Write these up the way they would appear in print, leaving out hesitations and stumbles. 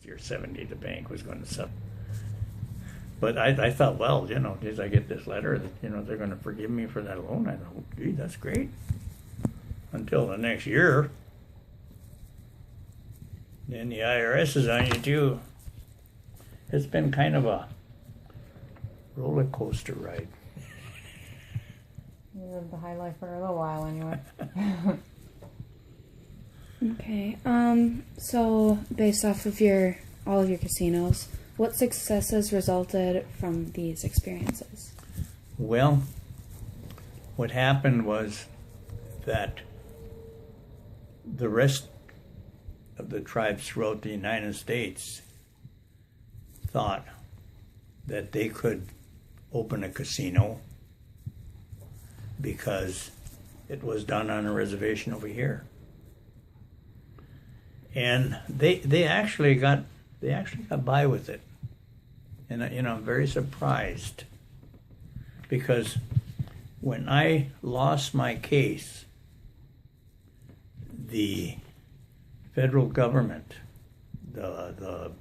60 or 70 the bank was going to sell. But I thought, well, as I get this letter that, they're going to forgive me for that loan, I thought, gee, that's great. Until the next year. Then the IRS is on you too. It's been kind of a roller coaster ride. You lived the high life for a little while anyway. Okay. So based off of all of your casinos, what successes resulted from these experiences? Well, what happened was that the rest of the tribes throughout the United States thought that they could open a casino because it was done on a reservation over here. And they actually got by with it. And I'm very surprised, because when I lost my case, the federal government, the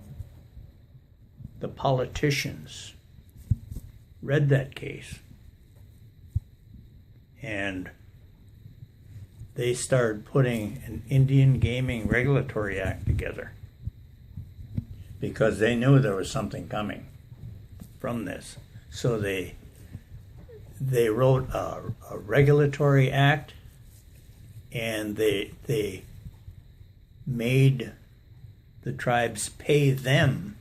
politicians read that case, and they started putting an Indian Gaming Regulatory Act together because they knew there was something coming from this. So they wrote a regulatory act, and they made the tribes pay them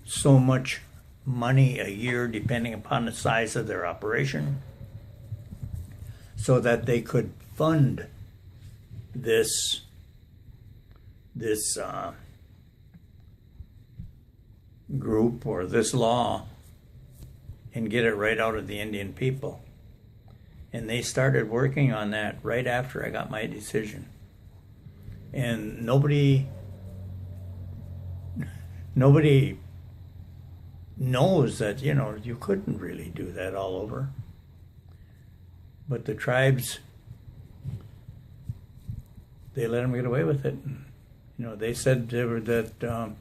so much money a year, depending upon the size of their operation, so that they could fund this group or this law and get it right out of the Indian people. And they started working on that right after I got my decision. And nobody knows that, you couldn't really do that all over. But the tribes, they let them get away with it. They said that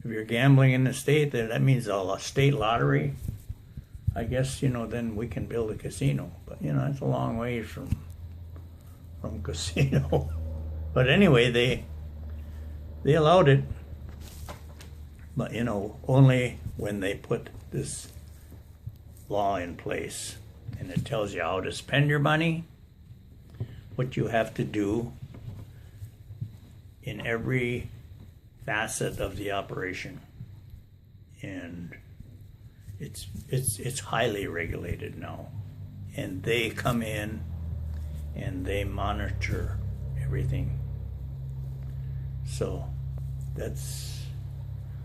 if you're gambling in the state, that means a state lottery. I guess, then we can build a casino. But, it's a long way from casino. But anyway, they allowed it. But, only when they put this law in place. And it tells you how to spend your money, what you have to do in every facet of the operation. And it's highly regulated now. And they come in and they monitor everything. So that's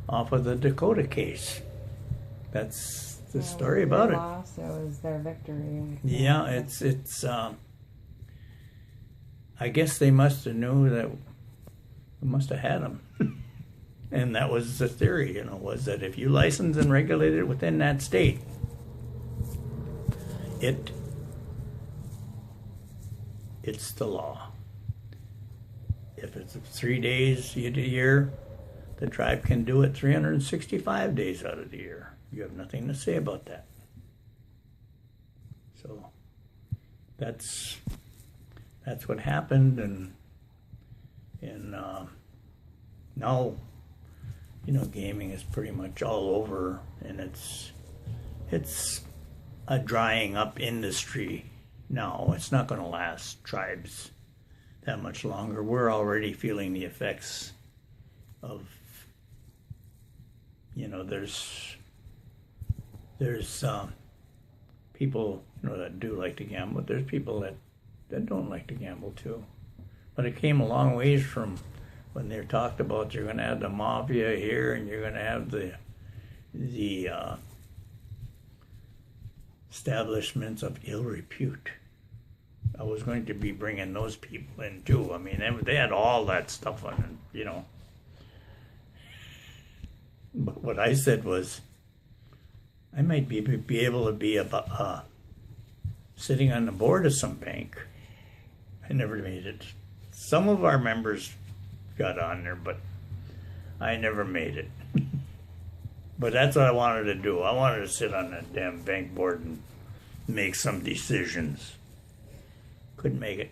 off of the Dakota case. That's the story about it. Loss, it was their victory. Yeah, it's I guess they must have knew that we must have had them. And that was the theory, was that if you license and regulate it within that state, it's the law. If it's 3 days a year, the tribe can do it 365 days out of the year. You have nothing to say about that. So that's what happened, and now gaming is pretty much all over, and it's a drying up industry now. It's not going to last tribes that much longer. We're already feeling the effects of there's people that do like to gamble, but there's people that don't like to gamble too. But it came a long ways from when they talked about you're going to have the mafia here and you're going to have the establishments of ill repute. I was going to be bringing those people in too. I mean, they had all that stuff on it, But what I said was, I might be able to be sitting on the board of some bank. I never made it. Some of our members got on there, but I never made it. But that's what I wanted to do. I wanted to sit on that damn bank board and make some decisions. Couldn't make it.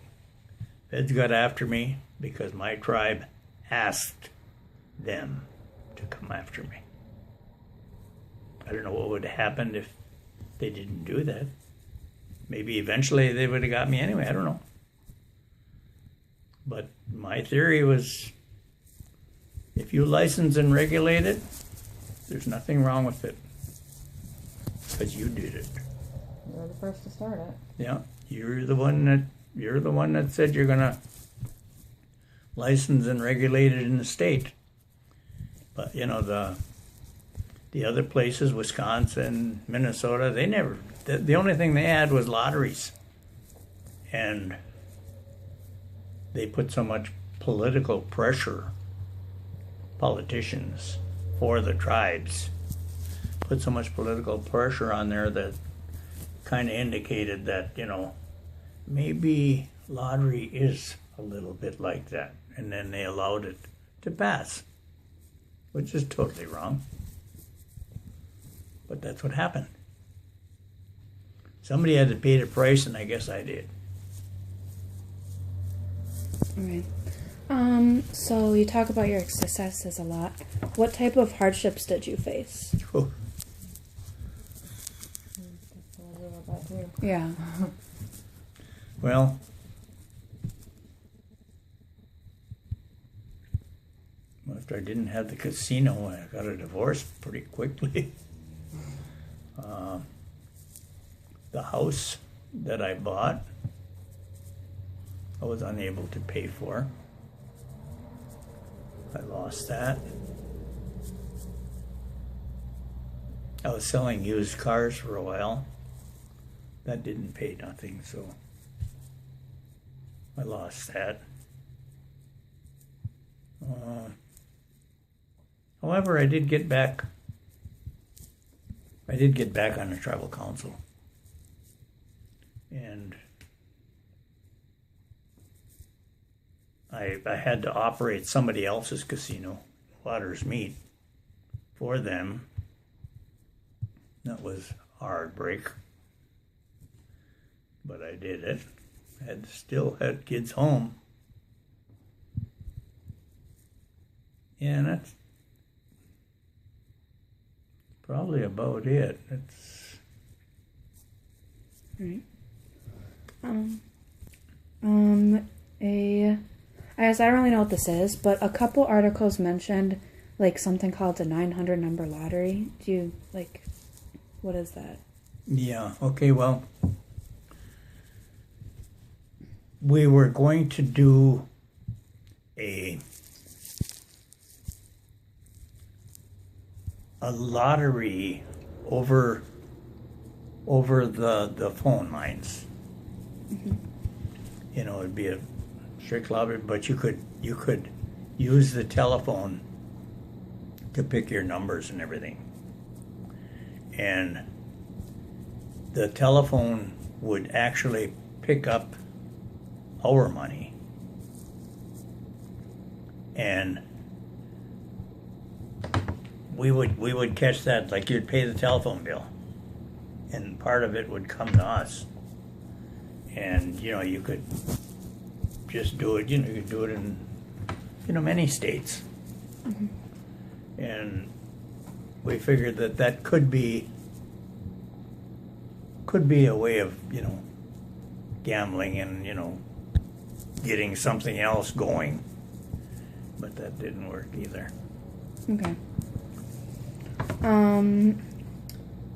Feds got after me because my tribe asked them to come after me. I don't know what would have happened if they didn't do that. Maybe eventually they would have got me anyway. I don't know. But my theory was, if you license and regulate it, there's nothing wrong with it. Because you did it. You were the first to start it. Yeah. You're the one that said you're gonna license and regulate it in the state. But you know, the other places, Wisconsin, Minnesota, they never, the only thing they had was lotteries. And they put so much political pressure, politicians for the tribes, put so much political pressure on there that kind of indicated that, you know, maybe lottery is a little bit like that. And then they allowed it to pass, which is totally wrong. But that's what happened. Somebody had to pay the price, and I guess I did. All right. So you talk about your successes a lot. What type of hardships did you face? Oh, That's what I do about that too. Yeah. well, after I didn't have the casino, I got a divorce pretty quickly. The house that I bought, I was unable to pay for. I lost that. I was selling used cars for a while. That didn't pay nothing, so I lost that. However, I did get back on the tribal council. And I had to operate somebody else's casino, Waters Meat, for them. That was a hard break. But I did it. Still had kids home. Yeah, and that's probably about it. It's Right. I guess I don't really know what this is, but a couple articles mentioned like something called the 900 number lottery. Do you like, what is that? yeah, okay, well, we were going to do a lottery over the phone lines. Mm-hmm. You know, it'd be a strict lottery, but you could use the telephone to pick your numbers and everything. And the telephone would actually pick up our money. And we would catch that, like you'd pay the telephone bill, and part of it would come to us. And you know, you could just do it. You know, you could do it in many states. Mm-hmm. And we figured that could be a way of gambling and getting something else going. But that didn't work either. Okay.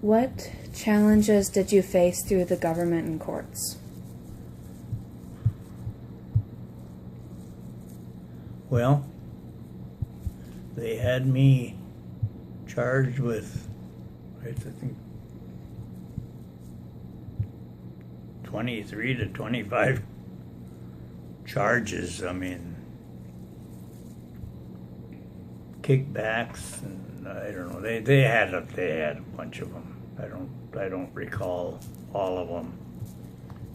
What challenges did you face through the government and courts? Well, they had me charged with, I think, 23 to 25 charges. I mean, kickbacks, and I don't know. They had a bunch of them. I don't recall all of them,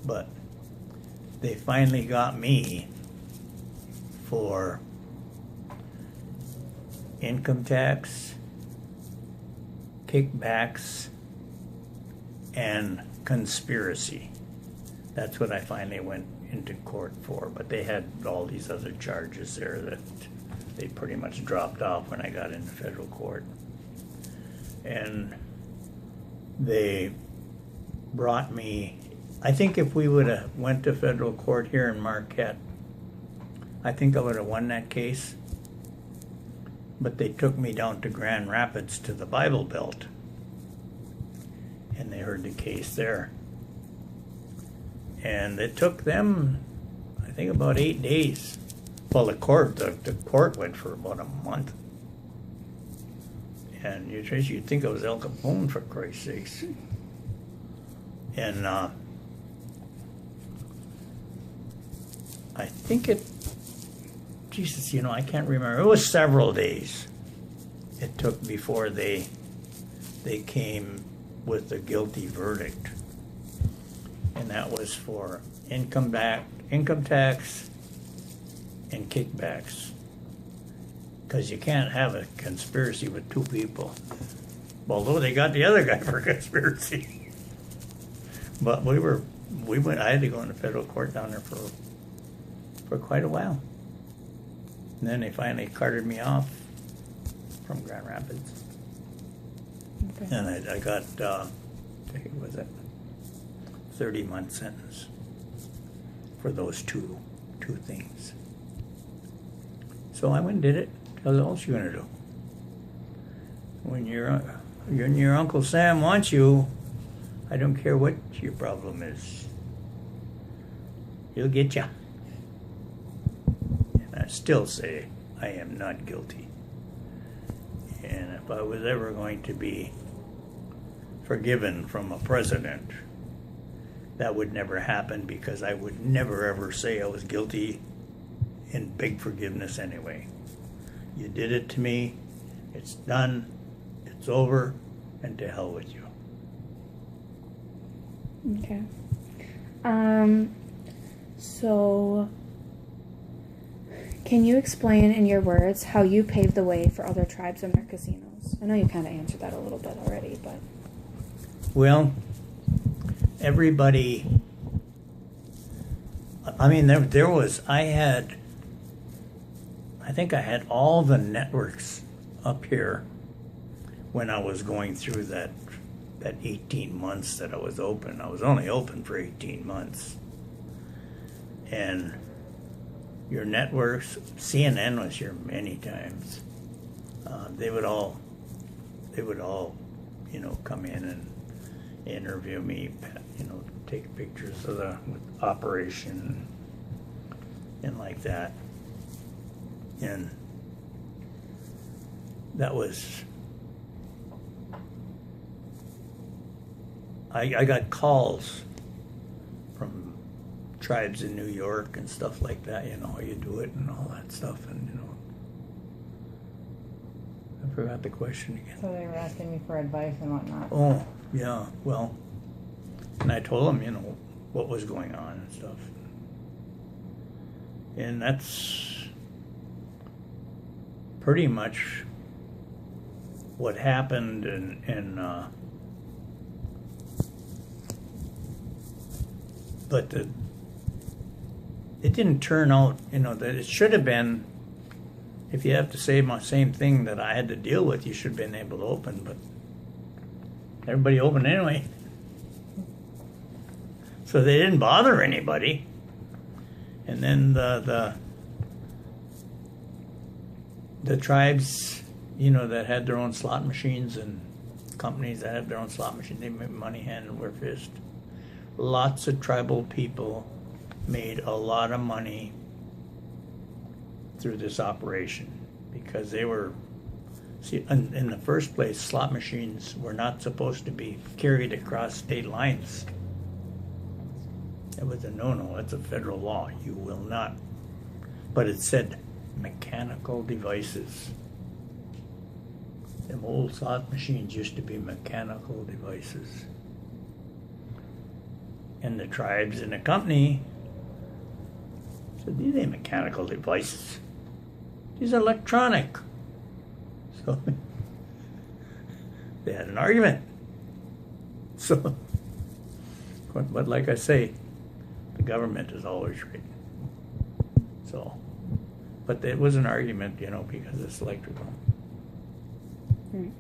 but they finally got me for income tax, kickbacks, and conspiracy. That's what I finally went into court for, but they had all these other charges there that they pretty much dropped off when I got into federal court. And they brought me, I think if we would have went to federal court here in Marquette, I think I would have won that case. But they took me down to Grand Rapids to the Bible Belt, and they heard the case there. And it took them, I think, about 8 days. Well, the court went for about a month. And you'd think I was Al Capone, for Christ's sakes. And I think Jesus, I can't remember. It was several days it took before they came with a guilty verdict. And that was for income tax, and kickbacks. Because you can't have a conspiracy with two people. Although they got the other guy for conspiracy. But I had to go into federal court down there for quite a while. And then they finally carted me off from Grand Rapids. Okay. And I got, I think, was it 30-month sentence for those two things. So I went and did it. What else you gonna do? When your Uncle Sam wants you, I don't care what your problem is. He'll get you. And I still say I am not guilty. And if I was ever going to be forgiven from a president, that would never happen, because I would never ever say I was guilty in big forgiveness anyway. You did it to me, it's done, it's over, and to hell with you. Okay. So can you explain in your words how you paved the way for other tribes and their casinos? I know you kind of answered that a little bit already, but... Well, everybody, I mean, I think I had all the networks up here when I was going through that 18 months that I was open. I was only open for 18 months. And your networks, CNN was here many times. They would all, come in and interview me, take pictures of the operation and like that. And that was, I got calls from tribes in New York and stuff like that, how you do it and all that stuff. And, I forgot the question again. So they were asking me for advice and whatnot. Oh, yeah, well, and I told them, what was going on and stuff. And that's pretty much what happened, but it didn't turn out, that it should have been. If you have to say my same thing that I had to deal with, you should have been able to open, but everybody opened anyway. So they didn't bother anybody. And then the tribes, that had their own slot machines, and companies that had their own slot machines, they made money hand over fist. Lots of tribal people made a lot of money through this operation, because they were, in the first place, slot machines were not supposed to be carried across state lines. It was a no-no. That's a federal law. You will not. But it said mechanical devices. Them old slot machines used to be mechanical devices. And the tribes in the company said, these ain't mechanical devices. These are electronic. So they had an argument. So, but like I say, the government is always right. So, but it was an argument, because it's electrical. Right.